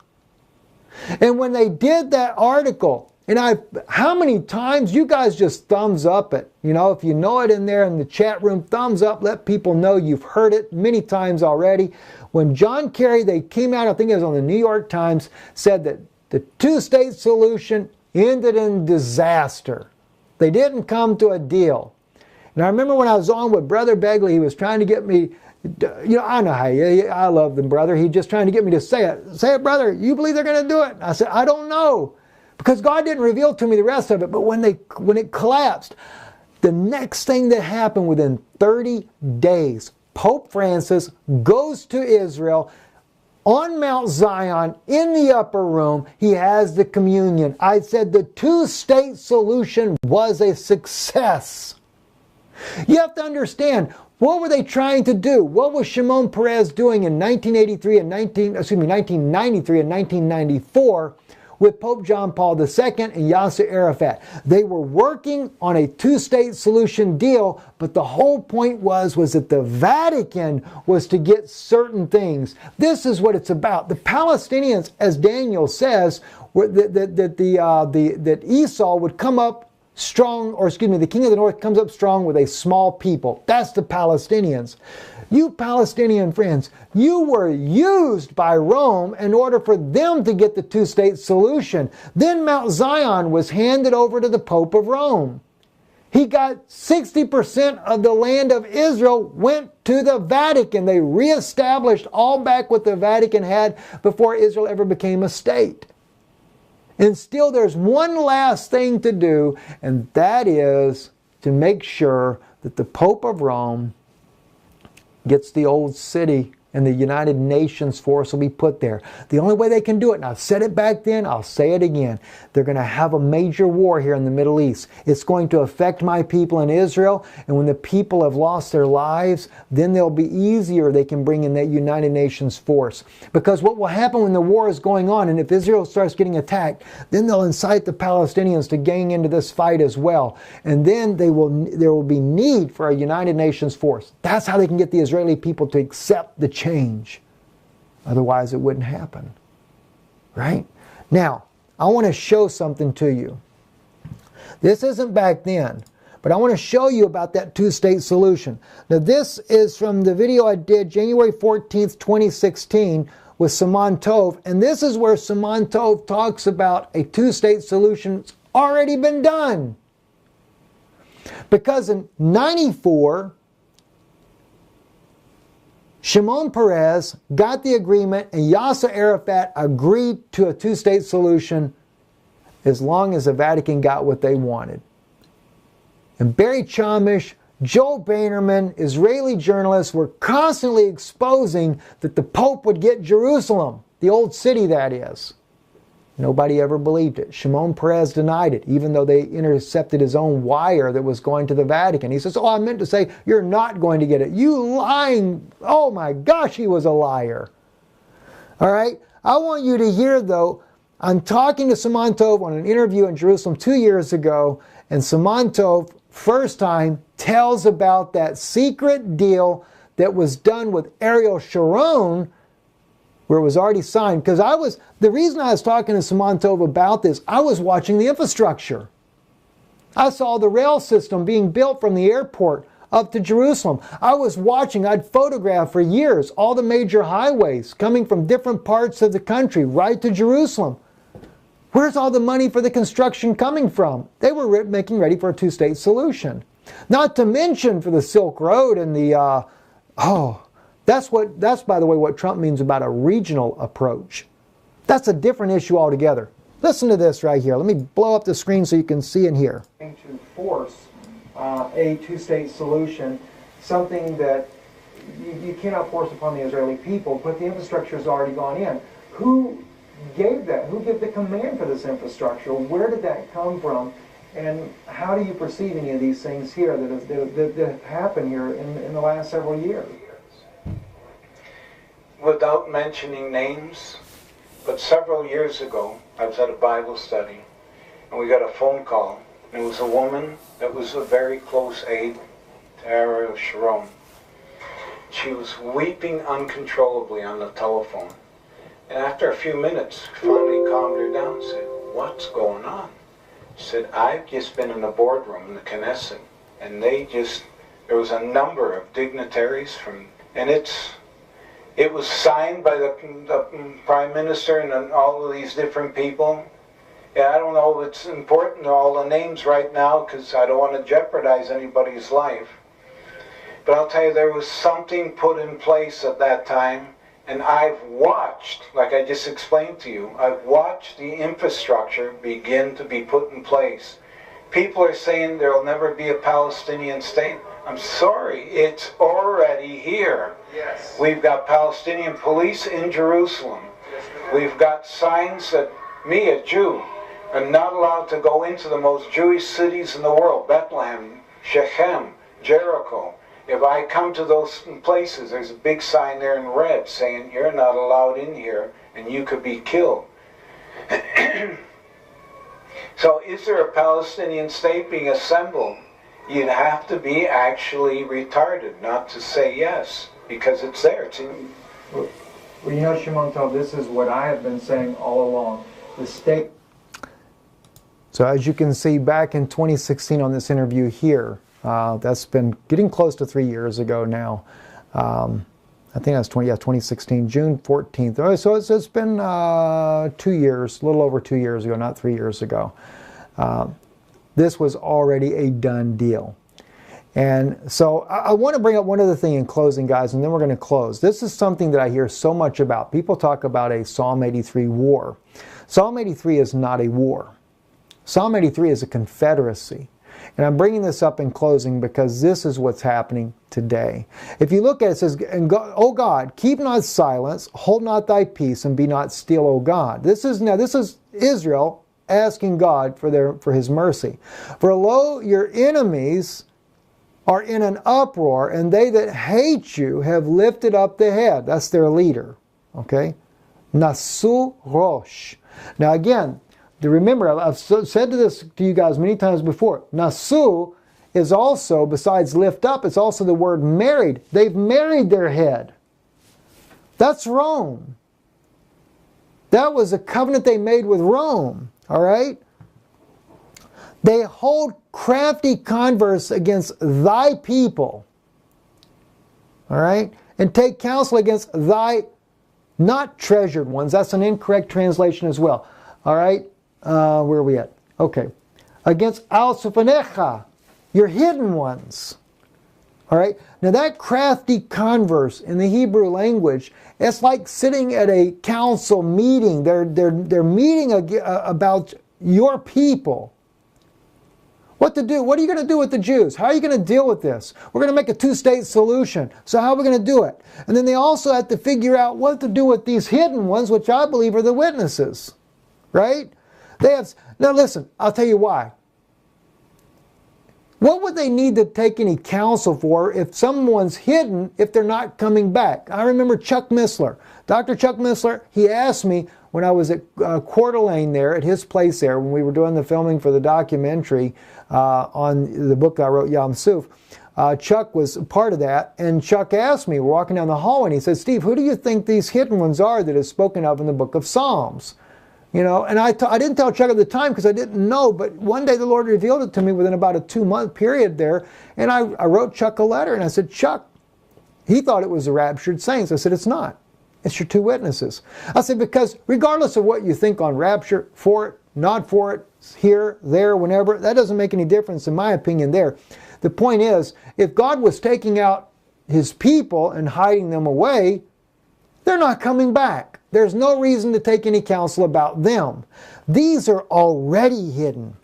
A: And when they did that article, and how many times you guys just thumbs up it? You know, if you know it in there in the chat room, thumbs up, let people know you've heard it many times already. When John Kerry, they came out, I think it was on the New York Times, said that the two-state solution ended in disaster. They didn't come to a deal. And I remember when I was on with Brother Begley, he was trying to get me, I know how I love them, brother. He's just trying to get me to say it. Say it, brother. You believe they're going to do it? I said, I don't know. Because God didn't reveal to me the rest of it. But when it collapsed, the next thing that happened within 30 days, Pope Francis goes to Israel on Mount Zion in the upper room. He has the communion. I said the two-state solution was a success. You have to understand, what were they trying to do? What was Shimon Peres doing in 1993 and 1993 and 1994 with Pope John Paul II and Yasser Arafat? They were working on a two-state solution deal, but the whole point was that the Vatican was to get certain things. This is what it's about. The Palestinians, as Daniel says, that Esau would come up strong, the king of the north comes up strong with a small people. That's the Palestinians. You Palestinian friends, you were used by Rome in order for them to get the two-state solution. Then Mount Zion was handed over to the Pope of Rome. He got 60% of the land of Israel went to the Vatican. They reestablished all back what the Vatican had before Israel ever became a state. And still there's one last thing to do, and that is to make sure that the Pope of Rome gets the old city and the United Nations force will be put there. The only way they can do it, and I've said it back then, I'll say it again, they're going to have a major war here in the Middle East. It's going to affect my people in Israel, and when the people have lost their lives, then they'll be easier. They can bring in that United Nations force. Because what will happen when the war is going on, and if Israel starts getting attacked, then they'll incite the Palestinians to gang into this fight as well. And then there will be need for a United Nations force. That's how they can get the Israeli people to accept the change. Otherwise, it wouldn't happen. Right? Now, I want to show something to you. This isn't back then, but I want to show you about that two-state solution. Now, this is from the video I did January 14th, 2016 with Simon Tov, and this is where Simon Tov talks about a two-state solution that's already been done. Because in 94, Shimon Peres got the agreement and Yasser Arafat agreed to a two-state solution as long as the Vatican got what they wanted. And Barry Chamish, Joel Bainerman, Israeli journalists were constantly exposing that the Pope would get Jerusalem, the old city that is. Nobody ever believed it. Shimon Peres denied it, even though they intercepted his own wire that was going to the Vatican. He says, oh, I meant to say, you're not going to get it. You lying. Oh my gosh, he was a liar. All right? I want you to hear, though, I'm talking to Simon Tov on an interview in Jerusalem 2 years ago, and Simon Tov, first time, tells about that secret deal that was done with Ariel Sharon, where it was already signed. Because the reason I was talking to Simon Tov about this, I was watching the infrastructure. I saw the rail system being built from the airport up to Jerusalem. I was watching, I'd photographed for years, all the major highways coming from different parts of the country right to Jerusalem. Where's all the money for the construction coming from? They were making ready for a two-state solution. Not to mention for the Silk Road and the, That's, by the way, what Trump means about a regional approach. That's a different issue altogether. Listen to this right here. Let me blow up the screen so you can see and hear. To force a two-state solution, something that you cannot force upon the Israeli people, but the infrastructure has already gone in. Who gave that? Who gave the command for this infrastructure? Where did that come from? And how do you perceive any of these things here that have happened here in the last several years?
B: Without mentioning names, but several years ago, I was at a Bible study, and we got a phone call. It was a woman that was a very close aide to Ariel Sharon. She was weeping uncontrollably on the telephone. And after a few minutes, finally calmed her down and said, what's going on? She said, I've just been in the boardroom in the Knesset, and there was a number of dignitaries and it was signed by the Prime Minister and all of these different people.
C: Yeah, I don't know if it's important, all the names right now, because I don't want to jeopardize anybody's life. But I'll tell you, there was something put in place at that time, and I've watched, like I just explained to you, I've watched the infrastructure begin to be put in place. People are saying there will never be a Palestinian state. I'm sorry, it's already here.
D: Yes.
C: We've got Palestinian police in Jerusalem. We've got signs that me, a Jew, am not allowed to go into the most Jewish cities in the world. Bethlehem, Shechem, Jericho. If I come to those places, there's a big sign there in red saying, you're not allowed in here and you could be killed. So is there a Palestinian state being assembled? You'd have to be actually retarded not to say yes, because it's there. It's in...
A: Well, you know, Shimon Tov, this is what I have been saying all along. The state... So as you can see, back in 2016 on this interview here, that's been getting close to 3 years ago now. I think that's 2016, June 14th. So it's been 2 years, a little over 2 years ago, not 3 years ago. This was already a done deal. And so I want to bring up one other thing in closing, guys, and then we're going to close. This is something that I hear so much about. People talk about a Psalm 83 war. Psalm 83 is not a war. Psalm 83 is a confederacy. And I'm bringing this up in closing because this is what's happening today. If you look at it, it says, O God, keep not silence, hold not thy peace, and be not still, O God. This is Israel asking God for his mercy. For lo, your enemies are in an uproar, and they that hate you have lifted up the head. That's their leader. Okay? Nasu rosh. Now again, remember, I've said this to you guys many times before. Nasu is also, besides lift up, it's also the word married. They've married their head. That's Rome. That was a covenant they made with Rome. All right? They hold crafty converse against thy people. All right? And take counsel against thy not treasured ones. That's an incorrect translation as well. All right? Where are we at? Okay. Against al-sufanecha, your hidden ones. All right? Now that crafty converse in the Hebrew language, it's like sitting at a council meeting. They're meeting about your people. What to do? What are you going to do with the Jews? How are you going to deal with this? We're going to make a two-state solution. So how are we going to do it? And then they also have to figure out what to do with these hidden ones, which I believe are the witnesses. Right? Now listen, I'll tell you why. What would they need to take any counsel for if someone's hidden, if they're not coming back? I remember Chuck Missler. Dr. Chuck Missler, he asked me when I was at Coeur d'Alene there, at his place there, when we were doing the filming for the documentary on the book I wrote, Yam Suf. Chuck was part of that, and Chuck asked me, we're walking down the hallway, and he said, Steve, who do you think these hidden ones are that is spoken of in the book of Psalms? You know, and I didn't tell Chuck at the time because I didn't know, but one day the Lord revealed it to me within about a 2-month period there, and I wrote Chuck a letter, and I said, Chuck, he thought it was the raptured saints. I said, it's not. It's your two witnesses. I said, because regardless of what you think on rapture, for it, not for it, here, there, whenever, that doesn't make any difference in my opinion there. The point is, if God was taking out his people and hiding them away, they're not coming back. There's no reason to take any counsel about them. These are already hidden.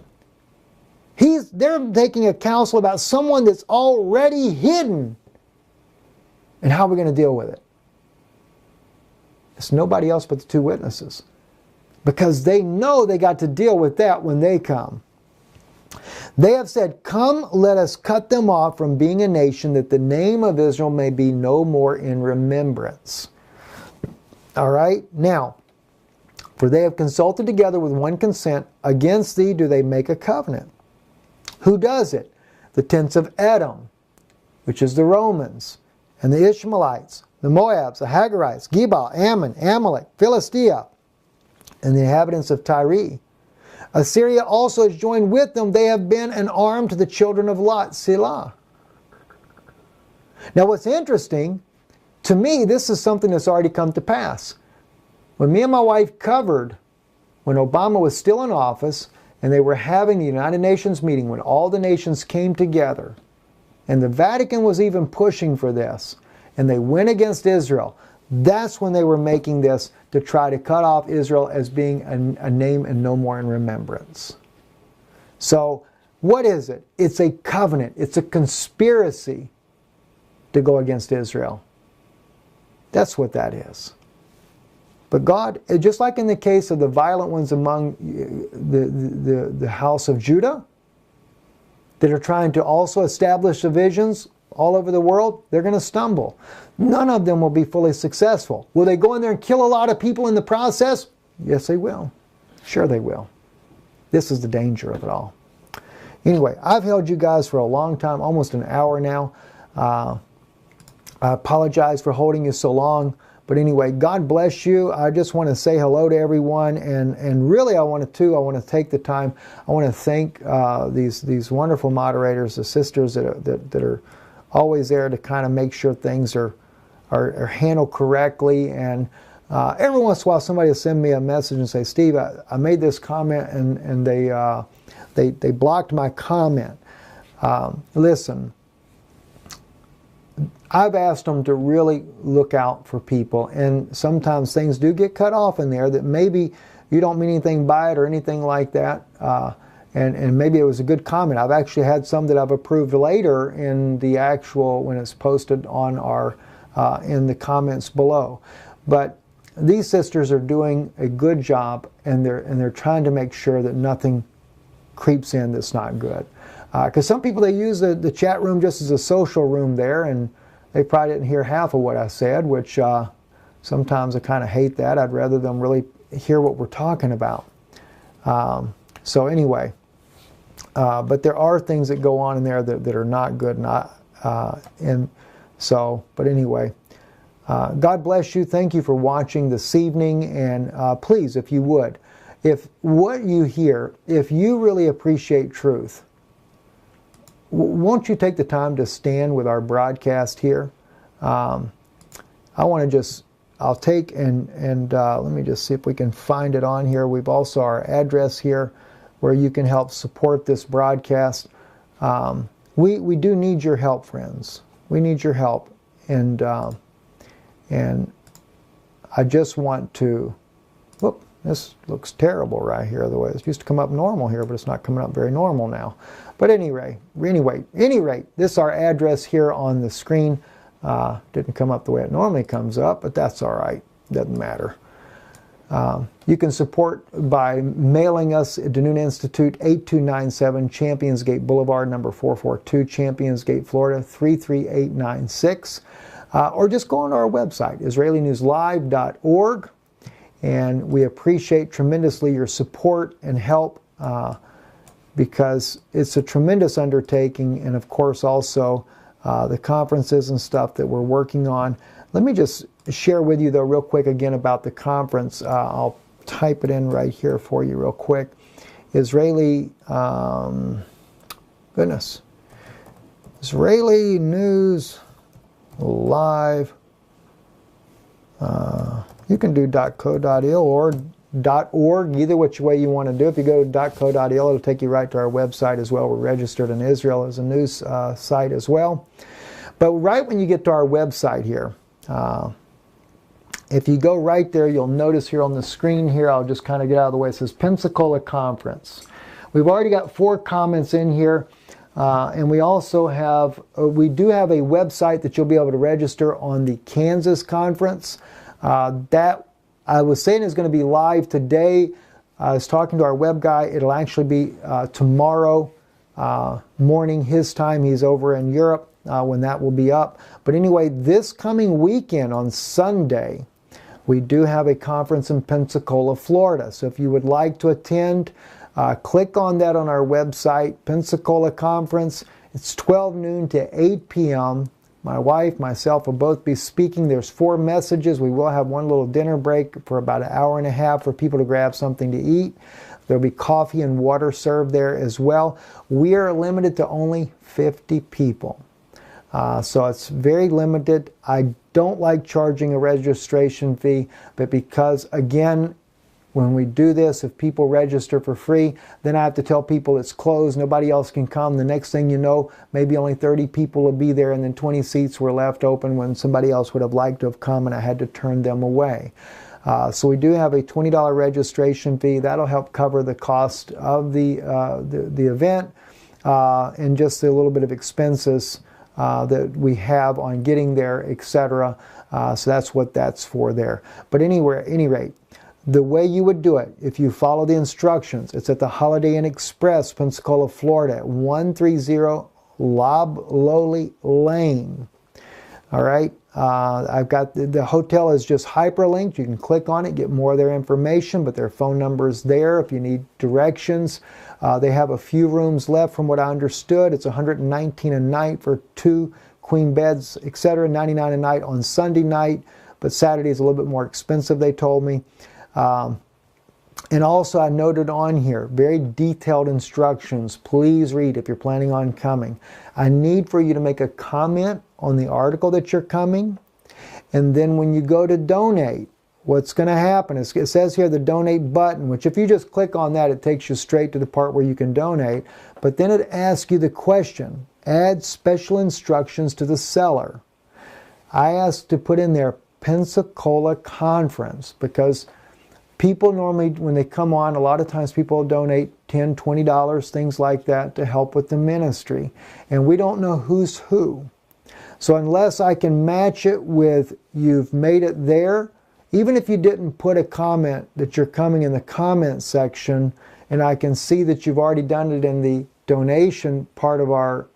A: They're taking a counsel about someone that's already hidden. And how are we going to deal with it? It's nobody else but the two witnesses. Because they know they got to deal with that when they come. They have said, come, let us cut them off from being a nation, that the name of Israel may be no more in remembrance. All right? Now, for they have consulted together with one consent, against thee do they make a covenant. Who does it? The tents of Edom, which is the Romans, and the Ishmaelites, the Moabs, the Hagarites, Gebal, Ammon, Amalek, Philistia, and the inhabitants of Tyre. Assyria also has joined with them. They have been an arm to the children of Lot, Selah. Now what's interesting, to me, this is something that's already come to pass. When me and my wife covered when Obama was still in office and they were having the United Nations meeting when all the nations came together, and the Vatican was even pushing for this, and they went against Israel, that's when they were making this to try to cut off Israel as being a name and no more in remembrance. So, what is it? It's a covenant. It's a conspiracy to go against Israel. That's what that is. But God, just like in the case of the violent ones among the house of Judah, that are trying to also establish divisions all over the world, they're going to stumble. None of them will be fully successful. Will they go in there and kill a lot of people in the process? Yes, they will. Sure they will. This is the danger of it all. Anyway, I've held you guys for a long time, almost an hour now. I apologize for holding you so long. But anyway, God bless you. I just want to say hello to everyone, and really I want to take the time. I want to thank these wonderful moderators, the sisters that are always there to kind of make sure things are handled correctly. And every once in a while, somebody will send me a message and say, "Steve, I made this comment and they blocked my comment." Listen. I've asked them to really look out for people, and sometimes things do get cut off in there that maybe you don't mean anything by it or anything like that, and maybe it was a good comment. I've actually had some that I've approved later in the actual, when it's posted on our in the comments below. But these sisters are doing a good job, and they're trying to make sure that nothing creeps in that's not good. Because some people, they use the chat room just as a social room there, and they probably didn't hear half of what I said, which sometimes I kind of hate that. I'd rather them really hear what we're talking about. So anyway, but there are things that go on in there that are not good. But anyway, God bless you. Thank you for watching this evening, and please, if you would, if what you hear, if you really appreciate truth, won't you take the time to stand with our broadcast here? I want to I'll take and let me just see if we can find it on here. We've also our address here where you can help support this broadcast. We do need your help, friends. We need your help, and I just want to. Whoop, this looks terrible right here. The way it used to come up normal here, but it's not coming up very normal now. But any rate, this is our address here on the screen. Didn't come up the way it normally comes up, but that's all right. Doesn't matter. You can support by mailing us at Dunoon Institute, 8297 Champions Gate Boulevard, number 442, Champions Gate, Florida, 33896. Or just go on our website, IsraeliNewsLive.org. And we appreciate tremendously your support and help, because it's a tremendous undertaking, and of course also the conferences and stuff that we're working on. Let me just share with you though real quick again about the conference. I'll type it in right here for you real quick. Israeli, Israeli News Live. You can do .co.il or .org, either which way you want to do. If you go to .co.il, it'll take you right to our website as well. We're registered in Israel as a news site as well. But right when you get to our website here, if you go right there, you'll notice here on the screen here, I'll just kind of get out of the way, it says Pensacola Conference. We've already got 4 comments in here, and we also have, we do have a website that you'll be able to register on the Kansas Conference. That I was saying is going to be live today. I was talking to our web guy. It'll actually be tomorrow morning his time. He's over in Europe when that will be up. But anyway, this coming weekend on Sunday, we do have a conference in Pensacola, Florida. So if you would like to attend, click on that on our website, Pensacola Conference. It's 12 noon to 8 p.m. My wife, myself will both be speaking. There's 4 messages. We will have one little dinner break for about an hour and a half for people to grab something to eat. There'll be coffee and water served there as well. We are limited to only 50 people. So it's very limited. I don't like charging a registration fee, but because, again, When we do this, if people register for free, then I have to tell people it's closed, nobody else can come. The next thing you know, maybe only 30 people will be there, and then 20 seats were left open when somebody else would have liked to have come, and I had to turn them away. So we do have a $20 registration fee. That'll help cover the cost of the event and just a little bit of expenses that we have on getting there, etc. So that's what that's for there. But anyway, at any rate, the way you would do it, if you follow the instructions, it's at the Holiday Inn Express, Pensacola, Florida, at 130 Loblolly Lane. All right. I've got the hotel is just hyperlinked. You can click on it, get more of their information, but their phone number is there if you need directions. They have a few rooms left from what I understood. It's $119 a night for 2 queen beds, etc. $99 a night on Sunday night, but Saturday is a little bit more expensive, they told me. And also I noted on here, very detailed instructions. Please read if you're planning on coming. I need for you to make a comment on the article that you're coming. And then when you go to donate, what's going to happen is it says here the donate button, which if you just click on that, it takes you straight to the part where you can donate. But then it asks you the question, add special instructions to the seller. I asked to put in there Pensacola Conference because people normally, when they come on, a lot of times people donate $10, $20, things like that to help with the ministry. And we don't know who's who. So unless I can match it with you've made it there, even if you didn't put a comment that you're coming in the comment section, and I can see that you've already done it in the donation part of our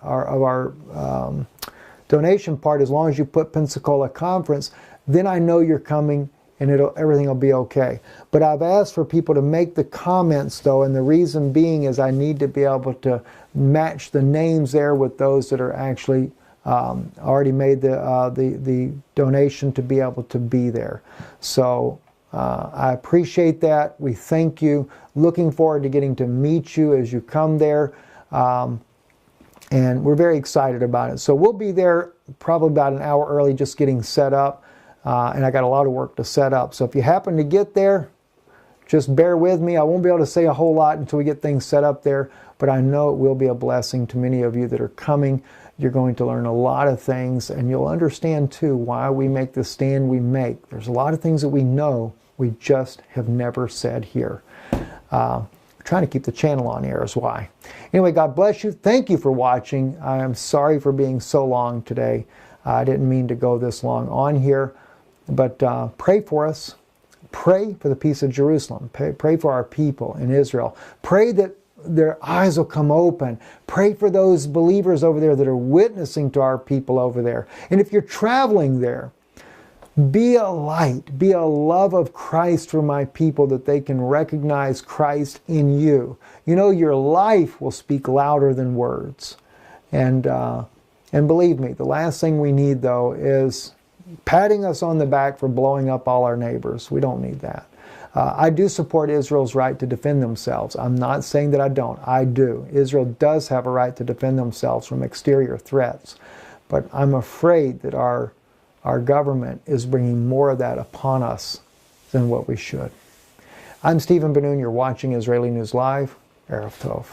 A: donation part, as long as you put Pensacola Conference, then I know you're coming and everything will be okay. But I've asked for people to make the comments though, and the reason being is I need to be able to match the names there with those that are actually already made the donation to be able to be there. So I appreciate that. We thank you. Looking forward to getting to meet you as you come there. And we're very excited about it. So we'll be there probably about an hour early just getting set up. And I got a lot of work to set up. So if you happen to get there, just bear with me. I won't be able to say a whole lot until we get things set up there, but I know it will be a blessing to many of you that are coming. You're going to learn a lot of things, and you'll understand too why we make the stand we make. There's a lot of things that we know, we just have never said here. Trying to keep the channel on air is why. Anyway, God bless you. Thank you for watching. I am sorry for being so long today. I didn't mean to go this long on here. But pray for us. Pray for the peace of Jerusalem. Pray for our people in Israel. Pray that their eyes will come open. Pray for those believers over there that are witnessing to our people over there. And if you're traveling there, be a light. Be a love of Christ for my people that they can recognize Christ in you. You know, your life will speak louder than words. And believe me, the last thing we need, though, is patting us on the back for blowing up all our neighbors. We don't need that. I do support Israel's right to defend themselves. I'm not saying that I don't. I do. Israel does have a right to defend themselves from exterior threats. But I'm afraid that our government is bringing more of that upon us than what we should. I'm Stephen Ben-Nun. You're watching Israeli News Live. Erev Tov.